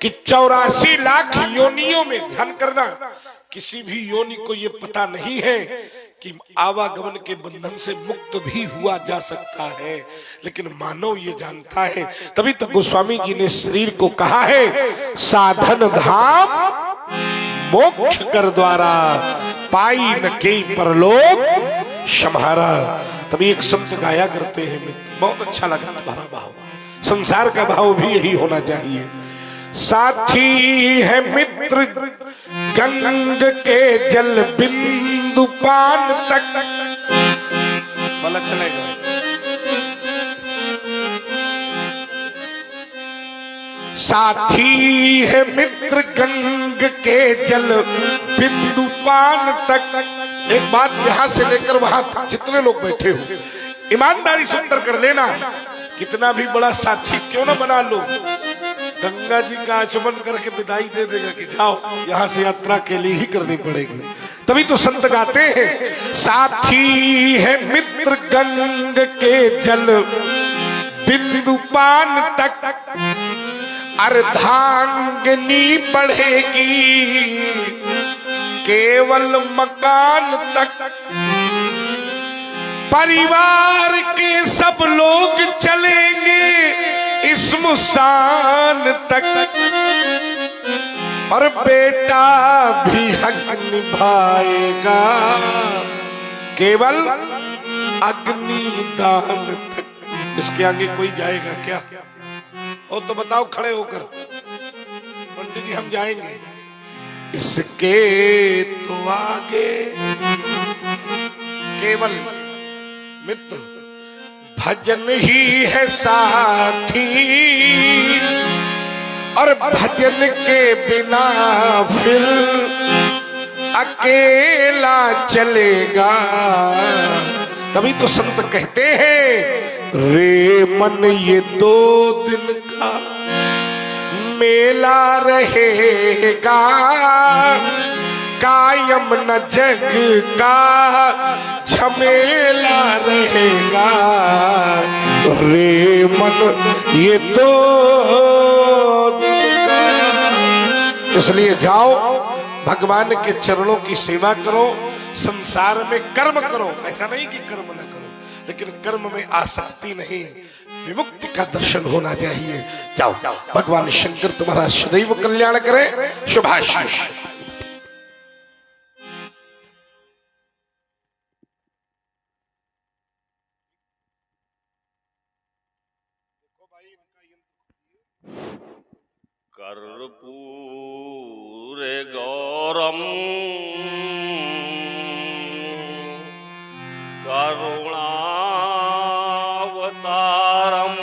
कि 84 लाख योनियों में ध्यान करना, किसी भी योनि को ये पता नहीं है कि आवागमन के बंधन से मुक्त भी हुआ जा सकता है, लेकिन मानव ये जानता है। तभी तो गोस्वामी जी ने शरीर को कहा है साधन धाम मोक्ष कर द्वारा, पाई न के परलोक सम्हारा। तभी एक संत गाया करते हैं मित्र, बहुत अच्छा लगा तुम्हारा भाव, संसार का भाव भी यही होना चाहिए। साथी है मित्र गंग के जल बिंदु पान तक, वाला चलेगा। साथी है मित्र गंग के जल बिंदु पान तक। एक बात यहां से लेकर वहां तक जितने लोग बैठे हो, ईमानदारी से उत्तर कर लेना, कितना भी बड़ा साथी क्यों ना बना लो, गंगा जी का आचमन करके विदाई दे देगा कि जाओ, यहां से यात्रा के लिए ही करनी पड़ेगी। तभी तो संत गाते हैं साथी है मित्र गंग के जल बिंदु पान तक, अर्धांगिनी बढ़ेगी केवल मकान तक। परिवार के सब लोग चलेंगे इस मुसान तक, और बेटा भी हक निभाएगा केवल अग्निदान तक। इसके आगे कोई जाएगा क्या? हो तो बताओ खड़े होकर, पंडित जी हम जाएंगे। इसके तो आगे केवल मित्र भजन ही है साथी, और भजन के बिना फिर अकेला चलेगा। तभी तो संत कहते हैं रे मन ये 2 दिन का मेला रहेगा, कायम न जग का झमेला रहेगा। रे मन ये 2 दिन का। इसलिए जाओ भगवान के चरणों की सेवा करो, संसार में कर्म करो। ऐसा नहीं कि कर्म न करो, लेकिन कर्म में आसक्ति नहीं, विमुक्ति का दर्शन होना चाहिए। जाओ, भगवान शंकर तुम्हारा सदैव कल्याण करे। शुभाशीष। कर्पूरे गौरम करुणावतारम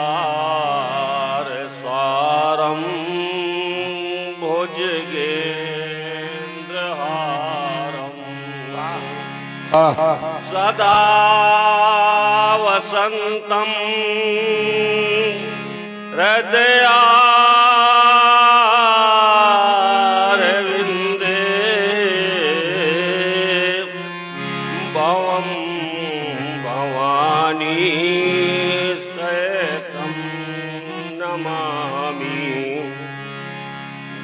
संसार सारम भुजगेन्द्रहारम सदा वसंतम हृदयारविंदे भवं भवानी सहितं नमामि।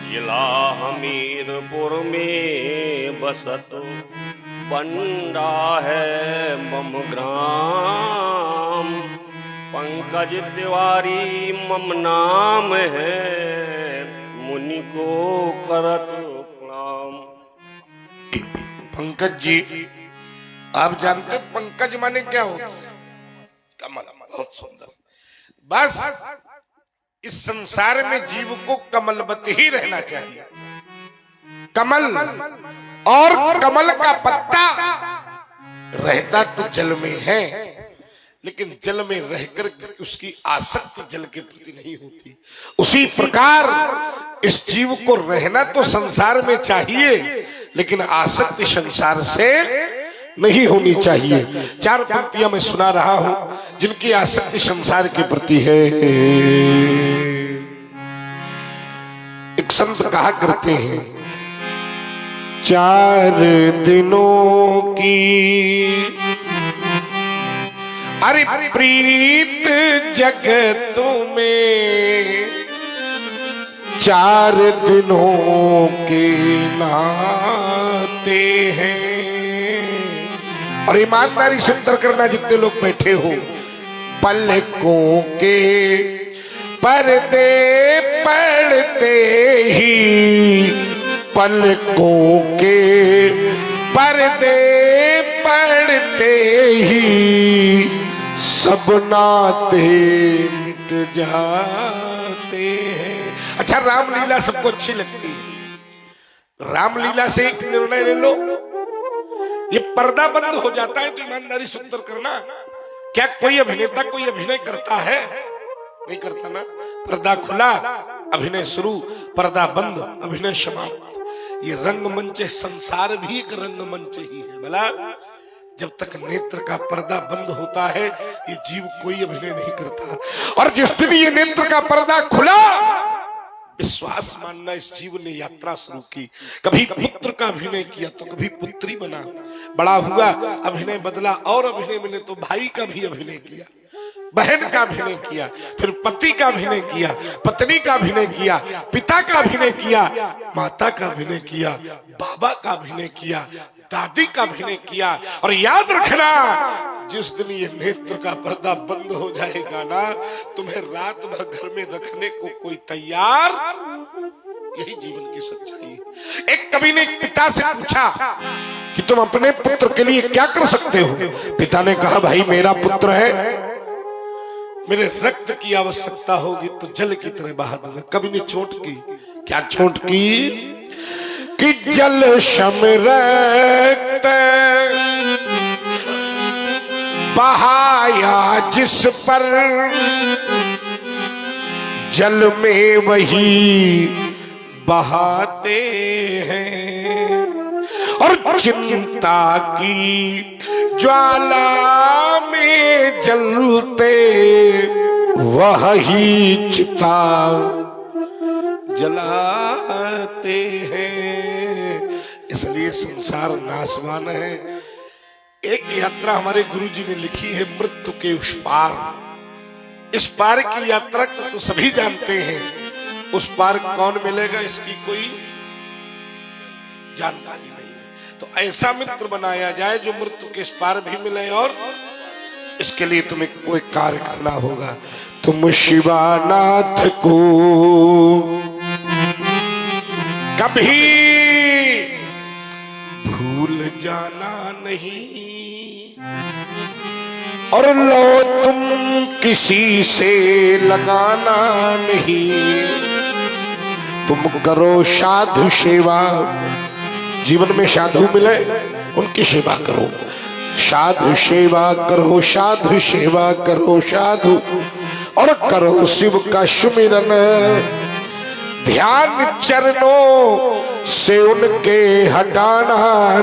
जिला हमीरपुर में बसत बंडा है मम ग्राम, पंकज तिवारी मम नाम है, मुनि को करत प्रणाम। पंकज जी, आप जानते पंकज माने क्या होता है? कमल। बहुत सुंदर। बस इस संसार में जीव को कमलवत ही रहना चाहिए। कमल और कमल का पत्ता रहता तो जल में है, लेकिन जल में रहकर उसकी आसक्ति जल के प्रति नहीं होती। उसी प्रकार इस जीव को रहना तो संसार में चाहिए, लेकिन आसक्ति संसार से नहीं होनी चाहिए। 4 पंक्तियां मैं सुना रहा हूं जिनकी आसक्ति संसार के प्रति है। एक संत कहा करते हैं 4 दिनों की अरे प्रीत जगत में 4 दिनों के नाते हैं। और ईमानदारी से उत्तर करना जितने लोग बैठे हो। पलकों के पर्दे पड़ते ही, पलकों के पर्दे पड़ते ही सब नाते मिट जाते हैं। अच्छा, रामलीला सबको अच्छी लगती है। रामलीला से एक निर्णय ले लो, ये पर्दा बंद हो जाता है तो ईमानदारी से उत्तर करना। क्या कोई अभिनेता कोई अभिनय करता है? नहीं करता ना। पर्दा खुला, अभिनय शुरू, पर्दा बंद, अभिनय समाप्त। ये रंगमंच, संसार भी एक रंगमंच ही है। भला जब तक नेत्र का पर्दा बंद होता है ये जीव कोई अभिनय नहीं करता। और जिस दिन ये नेत्र का पर्दा खुला, विश्वास मानना इस जीव ने यात्रा शुरू की। कभी पुत्र का अभिनय किया तो कभी पुत्री बना, बड़ा हुआ अभिनय बदला, और अभिनय मिले तो भाई का भी अभिनय किया, बहन का अभिनय किया, फिर पति का अभिनय किया, पत्नी का अभिनय किया, पिता का अभिनय किया, माता का अभिनय किया, बाबा का अभिनय किया, दादी का अभिनय किया। और याद रखना, जिस दिन ये नेत्र का पर्दा बंद हो जाएगा ना, तुम्हें रात भर घर में रखने को कोई तैयार। यही जीवन की सच्चाई है। एक कवि ने एक पिता से पूछा कि तुम अपने पुत्र के लिए क्या कर सकते हो? पिता ने कहा, भाई मेरा पुत्र है, मेरे रक्त की आवश्यकता होगी तो जल की तरह बहा दूंगा। कवि ने चोट की। क्या चोट की? कि जल शम रक्त बहाया जिस पर, जल में वही बहाते हैं। और चिंता की ज्वाला में जलते वही चिता जलाते हैं। इसलिए संसार नाशवान है। एक यात्रा हमारे गुरुजी ने लिखी है, मृत्यु के उस पार। इस पार की यात्रा को तो सभी जानते हैं, उस पार कौन मिलेगा इसकी कोई जानकारी नहीं है। तो ऐसा मित्र बनाया जाए जो मृत्यु के इस पार भी मिले। और इसके लिए तुम्हें कोई कार्य करना होगा। तुम शिवानाथ को कभी भूल जाना नहीं, और लो तुम किसी से लगाना नहीं। तुम करो साधु सेवा, जीवन में साधु मिले उनकी सेवा करो। साधु सेवा करो, साधु सेवा करो, साधु, और करो शिव का सुमिरन। ध्यान चरणों से उनके हटाना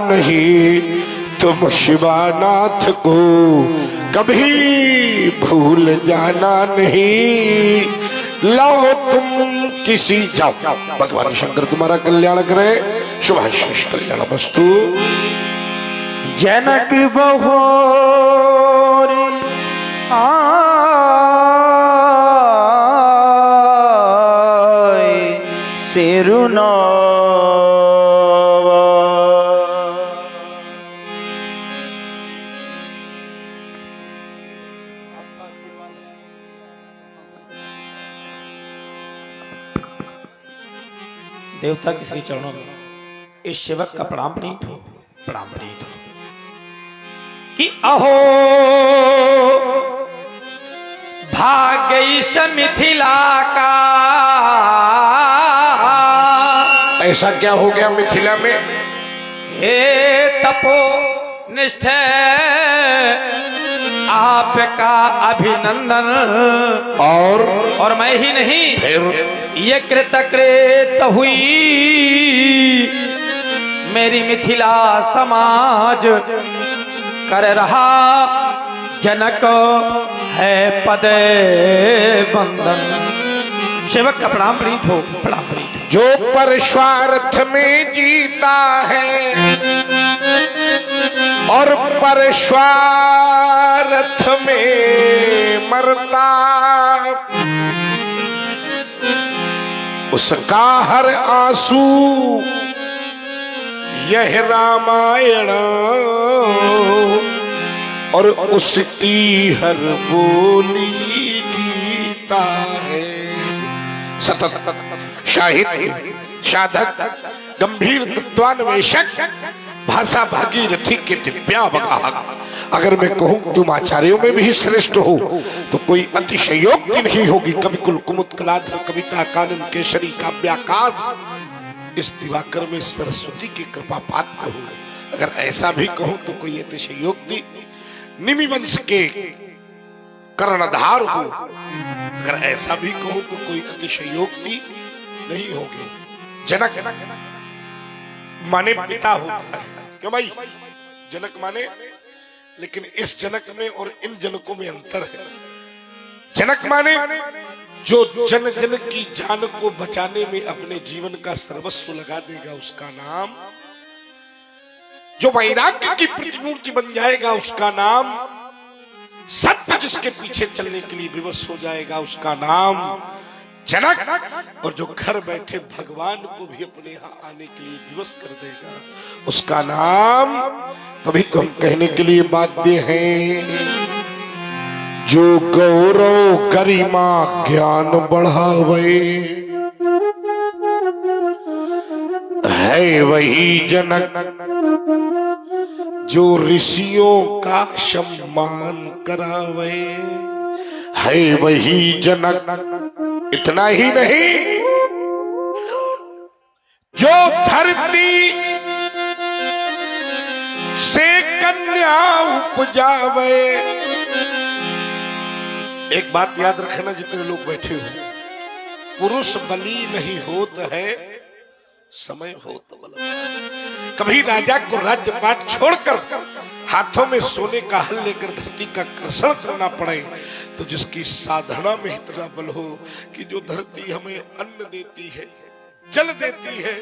नहीं। तुम शिवानाथ को कभी भूल जाना नहीं। लो तुम किसी, जाओ, भगवान शंकर तुम्हारा कल्याण करे। शुभाशीष कल्याण वस्तु। जनक बहोर सिरुना देवता के श्री चरणों में इस सेवक का प्रणाम प्रीत हो, प्रणाम प्रीत हो। कि अहो भाग्य इस मिथिला का, ऐसा क्या हो गया मिथिला में? हे तपो निष्ठ आपका अभिनंदन। और मैं ही नहीं, फिर ये कृतकृत हुई मेरी मिथिला समाज। कर रहा जनक है पद बंदन। सेवक का प्रणाम प्रीत हो, प्रणाम प्रीत हो। जो पर स्वार्थ में जीता है और परस्वार्थ में मरता, उसका हर आंसू यह रामायण, और उसकी हर बोली गीता है। सतत साहित्य साधक, गंभीर तत्वान्वेषक, भाषा भागीरथी के दिव्यावगाहक, अगर मैं कहूं तुम आचार्यों में भी श्रेष्ठ हो तो कोई अतिशयोक्ति नहीं होगी। कवि कुल कुमुद कलाधर कविता कानन केसरी काव्याकाश, इस दिवाकर में सरस्वती की कृपा पात्र हो, अगर ऐसा भी कहूं तो कोई अतिशयोक्ति निमि वंश के कर्णधार हो, अगर ऐसा भी कहूं तो कोई अतिशयोक्ति नहीं होगी। जनक माने पिता होता है, क्यों भाई? जनक माने, लेकिन इस जनक में और इन जनकों में अंतर है। जनक माने जो जन जन की जान को बचाने में अपने जीवन का सर्वस्व लगा देगा उसका नाम, जो वैराग्य की प्रतिमूर्ति बन जाएगा उसका नाम, सत्य जिसके पीछे चलने के लिए विवश हो जाएगा उसका नाम जनक, और जो घर बैठे भगवान को भी अपने यहाँ आने के लिए विवश कर देगा उसका नाम, तभी तो हम कहने के लिए बाध्य हैं, जो गौरव गरिमा ज्ञान बढ़ावे है वही जनक, जो ऋषियों का सम्मान करावे है वही जनक। इतना ही नहीं, जो धरती से कन्या उपजावे, एक बात याद रखना जितने लोग बैठे हो, पुरुष बली नहीं होता है, समय होत बलवान। कभी राजा को राज्यपाट छोड़कर हाथों में सोने का हल लेकर धरती का कर्षण करना पड़े, तो जिसकी साधना में इतना बल हो कि जो धरती हमें अन्न देती है, जल देती है,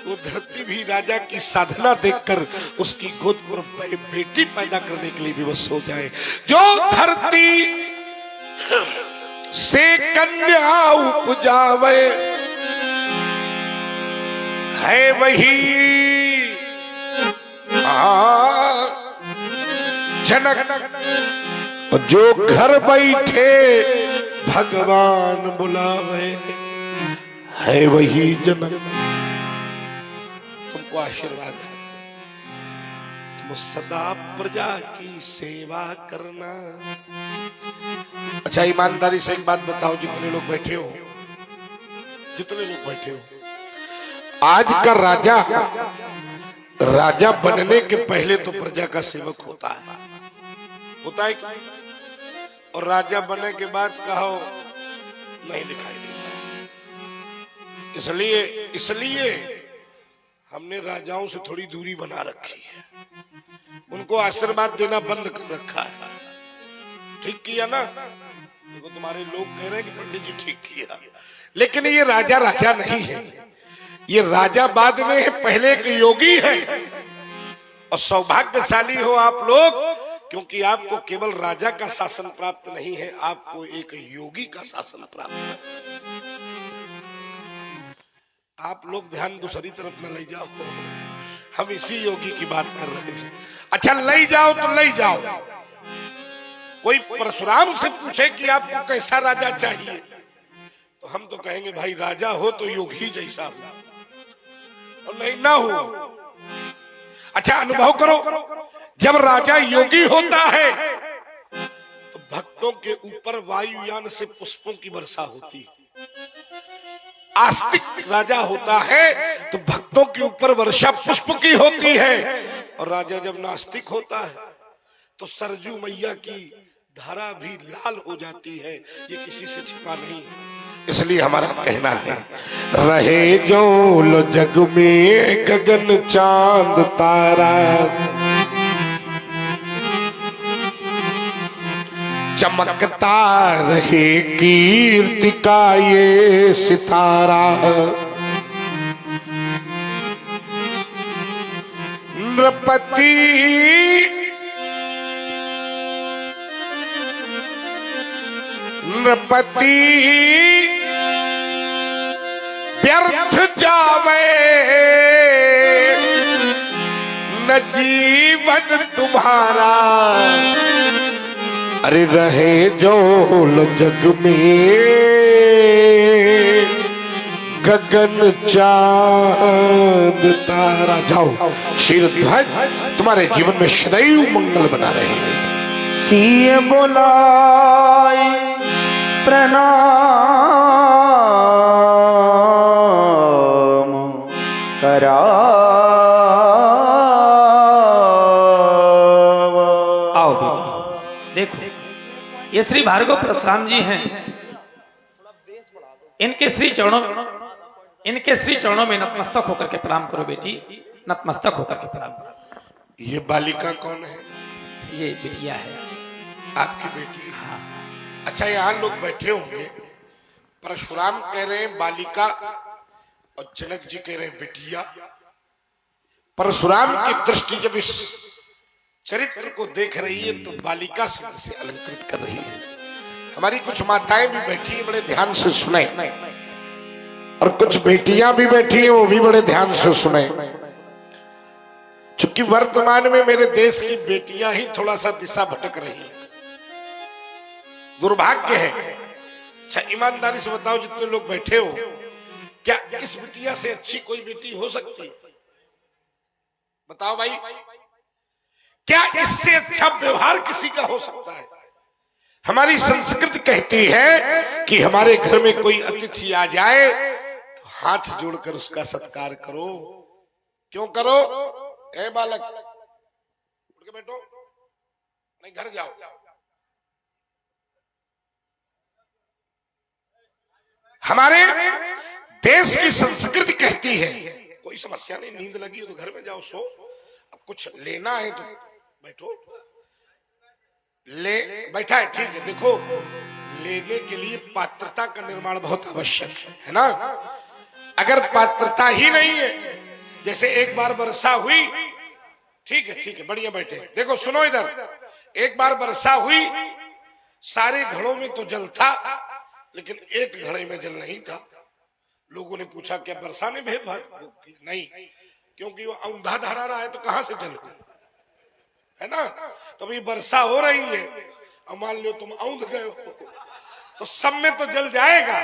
वो धरती भी राजा की साधना देखकर उसकी गोद पर बेटी पैदा करने के लिए विवश हो जाए। जो धरती से कन्या उपजावे है वही जनक, और जो घर बैठे भगवान बुलावे है वही जनक। तुमको आशीर्वाद है, तुम सदा प्रजा की सेवा करना। अच्छा ईमानदारी से एक बात बताओ, जितने लोग बैठे हो, आज का राजा बनने के पहले तो प्रजा का सेवक होता है कि नहीं? और राजा बनने के बाद कहो नहीं दिखाई देता। इसलिए हमने राजाओं से थोड़ी दूरी बना रखी है, उनको आशीर्वाद देना बंद कर रखा है। ठीक किया ना? देखो तुम्हारे लोग कह रहे हैं कि पंडित जी ठीक किया, लेकिन ये राजा नहीं है, ये राजा बाद में है, पहले एक योगी है। और सौभाग्यशाली हो आप लोग, क्योंकि आपको केवल राजा का शासन प्राप्त नहीं है, आपको एक योगी का शासन प्राप्त है। आप लोग ध्यान दूसरी तरफ न ले जाओ, हम इसी योगी की बात कर रहे हैं। अच्छा ले जाओ तो ले जाओ, कोई परशुराम से पूछे कि आपको कैसा राजा चाहिए, तो हम तो कहेंगे भाई राजा हो तो योगी जैसा हो, और नहीं ना हो। अच्छा अनुभव करो, जब राजा योगी होता है तो भक्तों के ऊपर वायुयान से पुष्पों की वर्षा होती है। आस्तिक राजा होता है तो भक्तों के ऊपर वर्षा पुष्प की होती है, और राजा जब नास्तिक होता है तो सरजू मैया की धारा भी लाल हो जाती है, ये किसी से छिपा नहीं। इसलिए हमारा कहना है, रहे जो लो जग में गगन चांद तारा, चमकता रहे कीर्ति का ये सितारा, नृपति नृपति व्यर्थ जावे न जीवन तुम्हारा, अरे रहे जो जग में गगन चांद तारा। जाओ शीरध्वज तुम्हारे जीवन में सदैव मंगल बना रहे। सिय बोलाए प्रणाम करा। आओ बेटी, देखो ये श्री भार्गव परशुराम जी हैं। इनके श्री चरणों में नतमस्तक होकर के प्रणाम करो बेटी, नतमस्तक होकर के प्रणाम करो। ये बालिका कौन है? ये बिटिया है, आपकी बेटी? हाँ। अच्छा, यहाँ लोग बैठे होंगे, परशुराम कह रहे हैं बालिका और जनक जी कह रहे हैं बिटिया। परशुराम की दृष्टि जब इस चरित्र को देख रही है तो बालिका शब्द से अलंकृत कर रही है। हमारी कुछ माताएं भी बैठी हैं, बड़े ध्यान से सुने, और कुछ बेटियां भी बैठी हैं, वो भी बड़े ध्यान से सुने। चूंकि वर्तमान में मेरे देश की बेटियां ही थोड़ा सा दिशा भटक रही हैं, दुर्भाग्य है। अच्छा, ईमानदारी से बताओ, जितने लोग बैठे हो, क्या इस बिटिया से अच्छी कोई बेटी हो सकती है? बताओ भाई, क्या इससे अच्छा व्यवहार किसी का हो सकता है? हमारी संस्कृति कहती है कि हमारे घर में कोई अतिथि आ जाए तो हाथ जोड़कर उसका सत्कार करो। क्यों करो? ए बालक, उठ के बैठो, नहीं घर जाओ। हमारे देश की संस्कृति कहती है कोई समस्या नहीं, नींद लगी हो तो घर में जाओ, सो। अब कुछ लेना है तो बैठो, ले बैठा है, ठीक है। देखो, लेने के लिए पात्रता का निर्माण बहुत आवश्यक है ना? अगर पात्रता ही नहीं है, जैसे एक बार वर्षा हुई, ठीक है, बढ़िया बैठे। देखो सुनो इधर, एक बार वर्षा हुई, सारे घड़ों में तो जल था, लेकिन एक घड़े में जल नहीं था। लोगों ने पूछा क्या वर्षा ने भेदभाव किया? नहीं, क्योंकि वो औंधा धारा रहा है तो कहां से जल है ना? तो अभी वर्षा हो रही है और मान लो तुम औंध गए हो तो सब में तो जल जाएगा,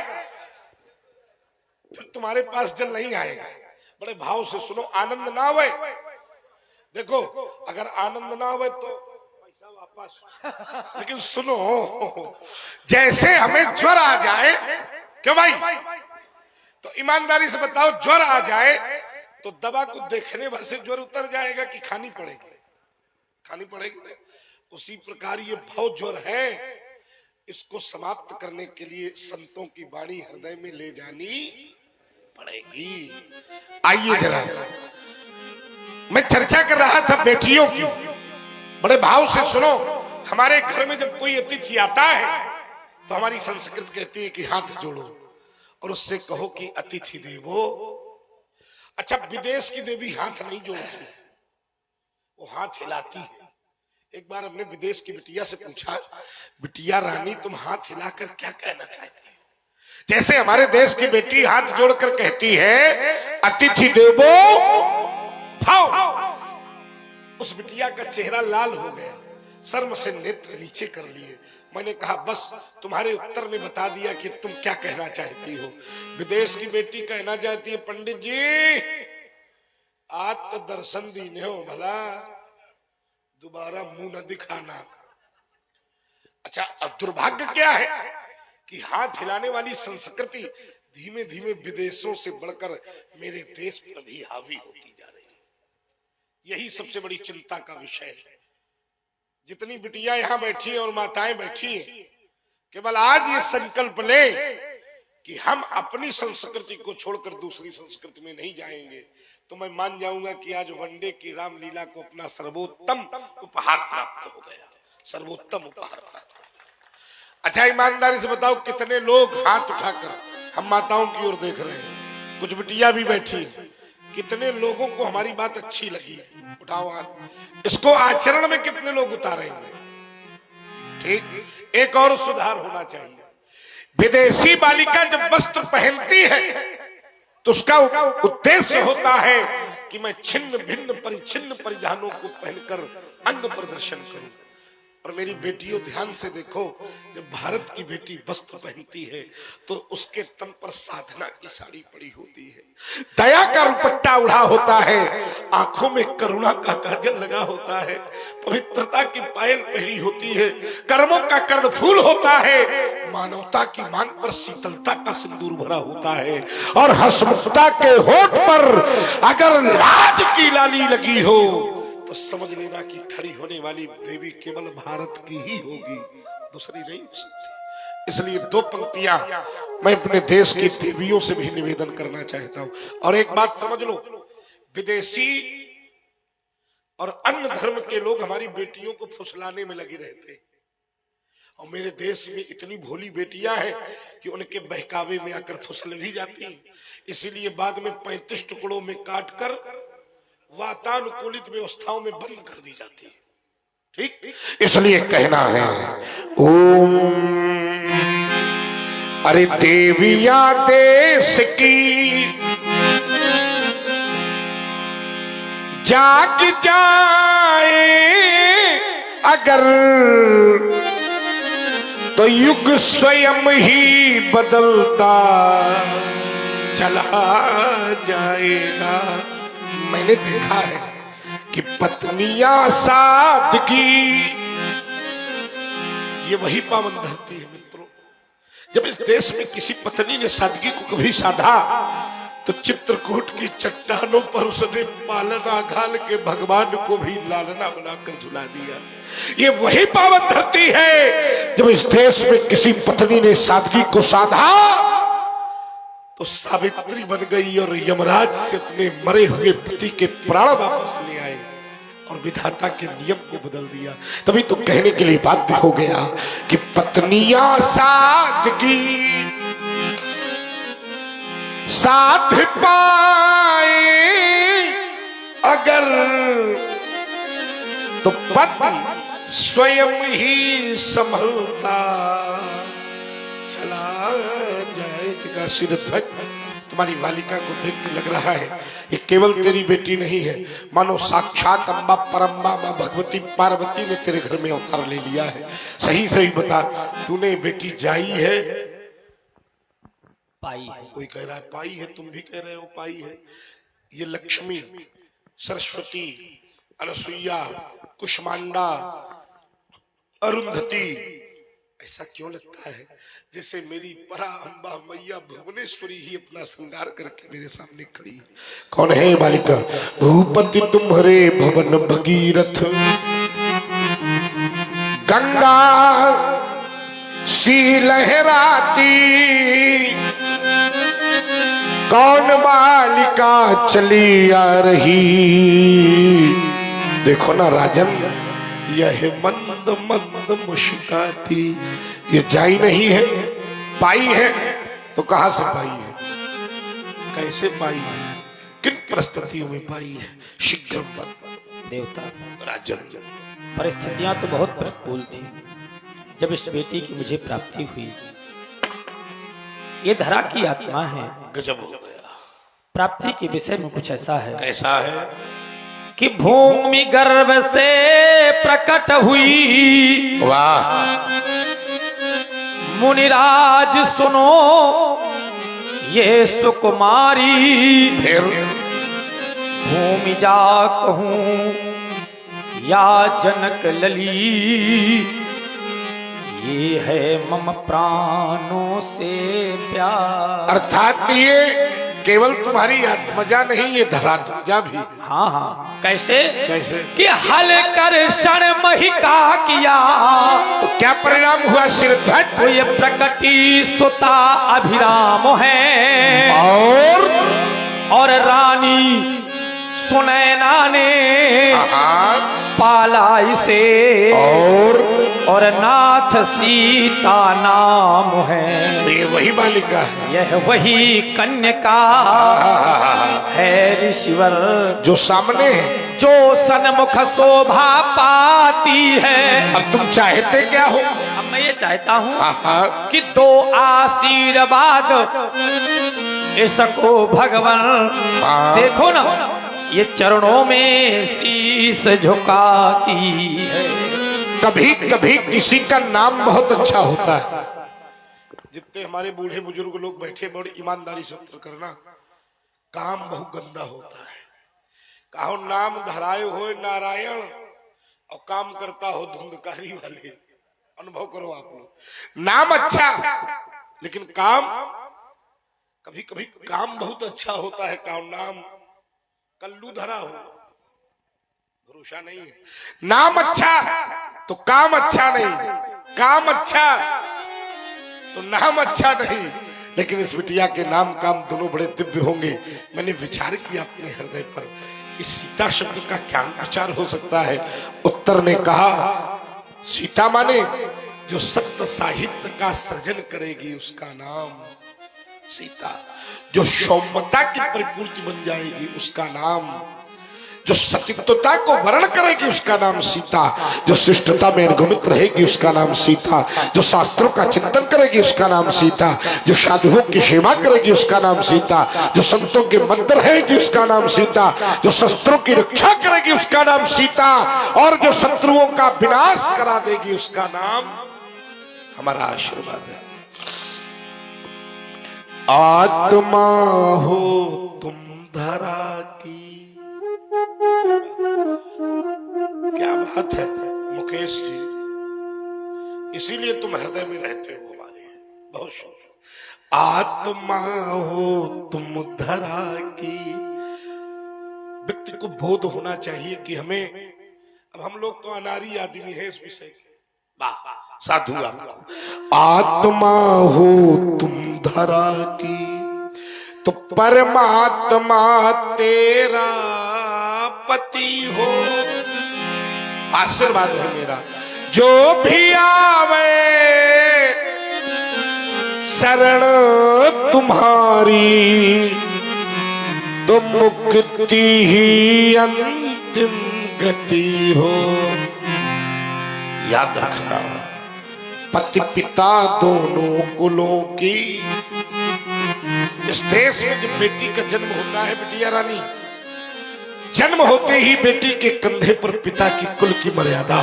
फिर तुम्हारे पास जल नहीं आएगा। बड़े भाव से सुनो, आनंद ना आवे। देखो, अगर आनंद ना आवे तो पैसा वापस, लेकिन सुनो, जैसे हमें ज्वर आ जाए, क्यों भाई, तो ईमानदारी से बताओ, ज्वर आ जाए तो दवा को देखने भर से ज्वर उतर जाएगा कि खानी पड़ेगी? खानी पड़ेगी ना। उसी प्रकार ये भाव ज्वर है, इसको समाप्त करने के लिए संतों की वाणी हृदय में ले जानी पड़ेगी। आइए जरा, मैं चर्चा कर रहा था बेटियों की, बड़े भाव से सुनो। हमारे घर में जब कोई अतिथि आता है तो हमारी संस्कृति कहती है कि हाथ जोड़ो और उससे कहो कि अतिथि देवो। अच्छा, विदेश की देवी हाथ नहीं जोड़ती है, वो हाथ हिलाती है। एक बार हमने विदेश की बिटिया से पूछा, बिटिया रानी तुम हाथ हिलाकर क्या कहना चाहती हो? जैसे हमारे देश की बेटी हाथ जोड़कर कहती है अतिथि देवो भाव, उस बिटिया का चेहरा लाल हो गया, शर्म से नेत्र नीचे कर लिए। मैंने कहा बस तुम्हारे उत्तर ने बता दिया कि तुम क्या कहना चाहती हो। विदेश की बेटी कहना चाहती है पंडित जी आज तो दर्शन दीने हो, भला दोबारा मुंह न दिखाना। अच्छा, अब दुर्भाग्य क्या है कि हाथ हिलाने वाली संस्कृति धीमे धीमे विदेशों से बढ़कर मेरे देश पर भी हावी होती जा रही है। यही सबसे बड़ी चिंता का विषय है। जितनी बिटियां यहां बैठी हैं और माताएं बैठी हैं, केवल आज ये संकल्प ले कि हम अपनी संस्कृति को छोड़कर दूसरी संस्कृति में नहीं जाएंगे, तो मैं मान जाऊंगा कि आज वनडे की रामलीला को अपना सर्वोत्तम उपहार प्राप्त हो गया। सर्वोत्तम उपहार प्राप्त हो गया। अच्छा, ईमानदारी से बताओ कितने लोग हाथ उठाकर हम माताओं की ओर देख रहे हैं, कुछ बिटिया भी बैठी, कितने लोगों को हमारी बात अच्छी लगी है? उठाओ हाथ। इसको आचरण में कितने लोग उतारेंगे? ठीक, एक और सुधार होना चाहिए। विदेशी बालिका जब वस्त्र पहनती है तो उसका उद्देश्य होता है कि मैं छिन्न भिन्न परिच्छिन्न परिधानों को पहनकर अंग प्रदर्शन करूं। और मेरी बेटियों, ध्यान से देखो, जब भारत की बेटी वस्त्र पहनती है तो उसके तन पर साधना की साड़ी पड़ी होती है, दया का दुपट्टा उड़ा होता है, आंखों में करुणा का काजल लगा होता है, पवित्रता की पायल पहनी होती है, कर्मों का कर्णफूल होता है, मानवता की मांग पर शीतलता का सिंदूर भरा होता है, और हंसमुखता के होठ पर अगर लाज की लाली लगी हो तो समझ लेना कि खड़ी होने वाली देवी केवल भारत की ही होगी, दूसरी नहीं हो सकती। इसलिए दो पंक्तियां मैं अपने देश की देवियों से भी निवेदन करना चाहता हूं। और एक बात समझ लो, विदेशी और अन्य धर्म के लोग हमारी बेटियों को फुसलाने में लगे रहते हैं, और मेरे देश में इतनी भोली बेटियां हैं कि उनके बहकावे में आकर फुसल भी जाती हैं। इसीलिए बाद में 35 टुकड़ों में काटकर वातानुकूलित व्यवस्थाओं में बंद कर दी जाती है। ठीक, इसलिए कहना है ओम। अरे देवियां देश की जाग जाए अगर, तो युग स्वयं ही बदलता चला जाएगा। मैंने देखा है कि पत्नियां सादगी, ये वही पावन धरती है मित्रों। जब इस देश में किसी पत्नी ने सादगी को कभी साधा तो चित्रकूट की चट्टानों पर उसने पालना घाल के भगवान को भी लालना बनाकर झुला दिया। ये वही पावन धरती है जब इस देश में किसी पत्नी ने सादगी को साधा तो सावित्री बन गई और यमराज से अपने मरे हुए पति के प्राण वापस ले आए और विधाता के नियम को बदल दिया। तभी तो कहने के लिए बाध्य हो गया कि पत्नियां सादगी साथ पाए अगर, तो पति स्वयं ही संभलता चला जाएगा। सिरध्वज, तुम्हारी बालिका को देख के लग रहा है ये केवल तेरी बेटी नहीं है, मानो साक्षात अम्बा परम्बा मां भगवती पार्वती ने तेरे घर में अवतार ले लिया है। सही सही बता, तूने बेटी जाई है पाई है? कोई कह रहा है पाई है, तुम भी कह रहे हो पाई है। ये लक्ष्मी, सरस्वती, अनसुईया, कुष्मांडा, अरुंधति, ऐसा क्यों लगता है जैसे मेरी परा अम्बा मैया भुवनेश्वरी ही अपना श्रृंगार करके मेरे सामने खड़ी है। कौन है बालिका? भूपति तुम्हारे भवन भगीरथ, गंगा सी लहराती, कौन बालिका चली आ रही। देखो ना राजन, यह मंद मंद मुस्कुराती, ये जाई नहीं है, पाई है। तो कहां से पाई है, कैसे पाई है, किन परिस्थितियों में पाई है? शीघ्र देवता राजन, परिस्थितियां तो बहुत प्रतिकूल थी। जब इस बेटी की मुझे प्राप्ति हुई, ये धरा की आत्मा है, गजब हो गया। प्राप्ति के विषय में कुछ ऐसा है, कैसा है कि भूमि गर्भ से प्रकट हुई, वाह, मुनिराज सुनो ये सुकुमारी, फिर भूमि जा कहूं या जनक लली, ये है मम प्राणों से प्यार। अर्थात ये केवल तुम्हारी आत्मजा नहीं, ये धरात्मजा भी। हाँ हाँ, कैसे कैसे? कि हल कर क्षण महिका किया, तो क्या परिणाम हुआ सिरध्वज? तो ये प्रकटी सुता अभिराम है, और रानी सुनैना ने पाला इसे, और नाथ सीता नाम है। तो ये वही बालिका है, यह वही कन्यका है ऋषिवर, जो सामने है, जो सन्मुख शोभा पाती है। अब तुम चाहते क्या हो? अब मैं ये चाहता हूँ कि दो आशीर्वाद इसको भगवान। देखो ना, ये चरणों में शीश झुकाती है। कभी कभी किसी का नाम बहुत अच्छा होता है। जितने हमारे बूढ़े बुजुर्ग लोग बैठे, बड़ी ईमानदारी से उत्तर करना, काम बहुत गंदा होता है। कहो नाम धराए हो नारायण और काम करता हो धुंधकारी वाले। अनुभव करो आप लोग। नाम अच्छा लेकिन काम, कभी कभी काम बहुत अच्छा होता है, काम नाम कल्लू धरा हो, भरोसा नहीं है। नाम अच्छा तो काम अच्छा नहीं, काम अच्छा तो नाम अच्छा नहीं। लेकिन इस बिटिया के नाम काम दोनों बड़े दिव्य होंगे। मैंने विचार किया अपने हृदय पर, इस सीता शब्द का क्या विचार हो सकता है। उत्तर ने कहा, सीता माने जो सत्य साहित्य का सृजन करेगी उसका नाम सीता, जो सौम्यता की परिपूर्ति बन जाएगी उसका नाम, जो सतीत्वता को वर्ण करेगी उसका नाम सीता, जो शिष्टता में अनुगमित रहेगी उसका नाम सीता, जो शास्त्रों का चिंतन करेगी उसका नाम सीता, जो साधुओं की सेवा करेगी उसका नाम सीता, जो संतों के मध्य रहेगी उसका नाम सीता, जो शस्त्रों की रक्षा करेगी उसका नाम सीता, और जो शत्रुओं का विनाश करा देगी उसका नाम हमारा आशीर्वाद है। आत्मा हो तुम धरा की, क्या बात है मुकेश जी, इसीलिए तुम हृदय में रहते हो हमारे, बहुत शुक्र। आत्मा हो तुम धरा की, व्यक्ति को बोध होना चाहिए कि हमें, अब हम लोग तो अनारी आदमी है इस विषय के, वाह साधु आपको। आत्मा हो तुम धरा की तो परमात्मा तेरा पति हो। आशीर्वाद है मेरा, जो भी आवे शरण तुम्हारी तो मुक्ति ही अंतिम गति हो। याद रखना, पति पिता दोनों कुलों की, इस देश में जब बेटी का जन्म होता है बिटिया रानी, जन्म होते ही बेटी के कंधे पर पिता की कुल की मर्यादा,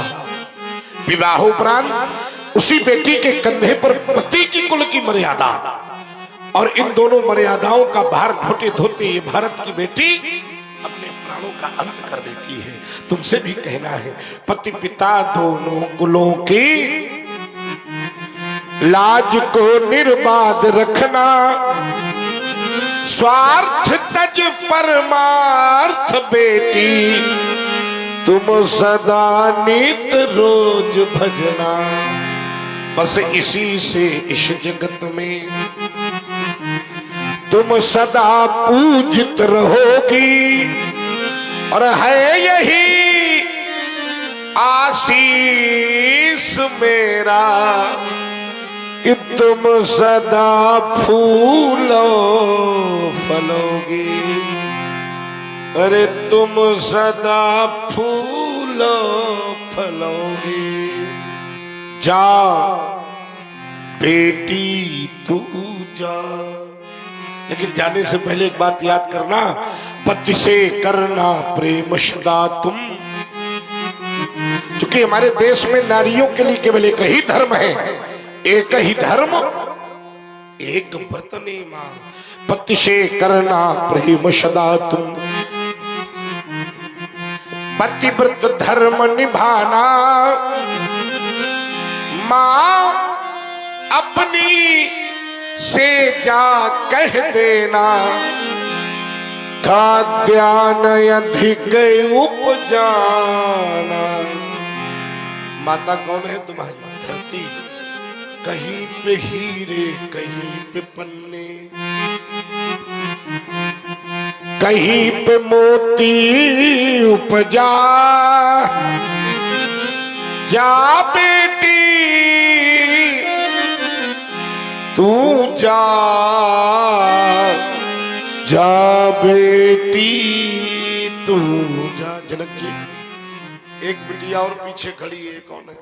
विवाहोपरांत उसी बेटी के कंधे पर पति की कुल की मर्यादा, और इन दोनों मर्यादाओं का भार ढोते धोते ये भारत की बेटी अपने प्राणों का अंत कर देती है। तुमसे भी कहना है, पति पिता दोनों कुलों की लाज को निर्बाध रखना, स्वार्थ तज परमार्थ बेटी तुम सदा नित रोज भजना। बस इसी से इस जगत में तुम सदा पूजित रहोगी, और है यही आशीष मेरा कि तुम सदा फूलो फलोगी। अरे तुम सदा फूलो फलोगी। जा बेटी तू जा। लेकिन जाने से पहले एक बात याद करना, पति से करना प्रेम सदा तुम। क्योंकि हमारे देश में नारियों के लिए केवल एक ही धर्म है, एक ही धर्म एक व्रत नेमा। पति से करना प्रेम सदा तुम, पतिव्रत धर्म निभाना। मां अपनी से जा कह देना, खाद्यान अधिक उपजाना। माता कौन है तुम्हारी? धरती। कहीं पे हीरे कहीं पे पन्ने, कहीं पे मोती उपजा। जा बेटी तू जा जा बेटी तू जा। जनक जी, एक बिटिया और पीछे खड़ी है, कौन है?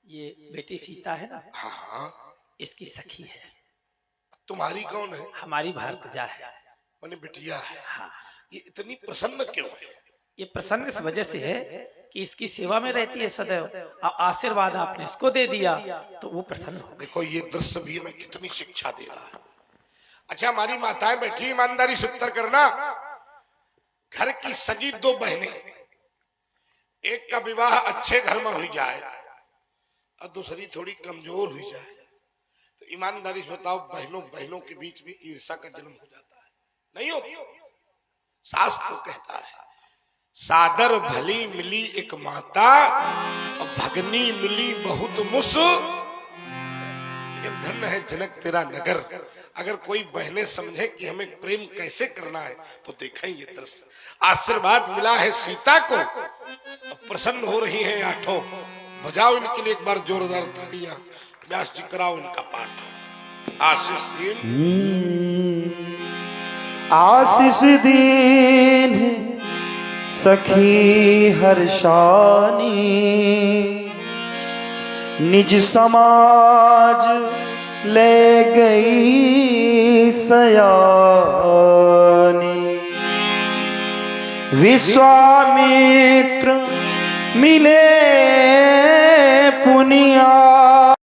ये बेटी सीता है ना, हाँ, इसकी सखी है। तुम्हारी कौन है? हमारी भारतजा है। मैंने बिटिया है। हाँ, ये इतनी प्रसन्न क्यों है? ये प्रसन्न इस वजह से है कि इसकी सेवा में रहती है सदैव, और आशीर्वाद आपने इसको दे दिया तो वो प्रसन्न हो। देखो ये दृश्य भी हमें कितनी शिक्षा दे रहा है। अच्छा, हमारी माताएं बैठी, ईमानदारी से उत्तर करना। घर की सजी दो बहनें, एक का विवाह अच्छे घर में हुई जाए और दूसरी थोड़ी कमजोर हुई जाए, तो ईमानदारी से बताओ, बहनों बहनों के बीच में ईर्ष्या का जन्म हो जाता है? नहीं होती। शास्त्र कहता है, सादर भली मिली एक माता और भगनी मिली बहुत मुस। लेकिन धन्य है जनक तेरा नगर। अगर कोई बहनें समझे कि हमें प्रेम कैसे करना है तो देखें ये दृश्य। आशीर्वाद मिला है सीता को, प्रसन्न हो रही हैं आठों। बजाओ इनके लिए एक बार जोरदार तालियां। व्यास जी कराओ इनका पाठ। आशीष दीन आशीष दीन सखी हर्षानी, निज समाज ले गई सयानी। विश्वामित्र मिले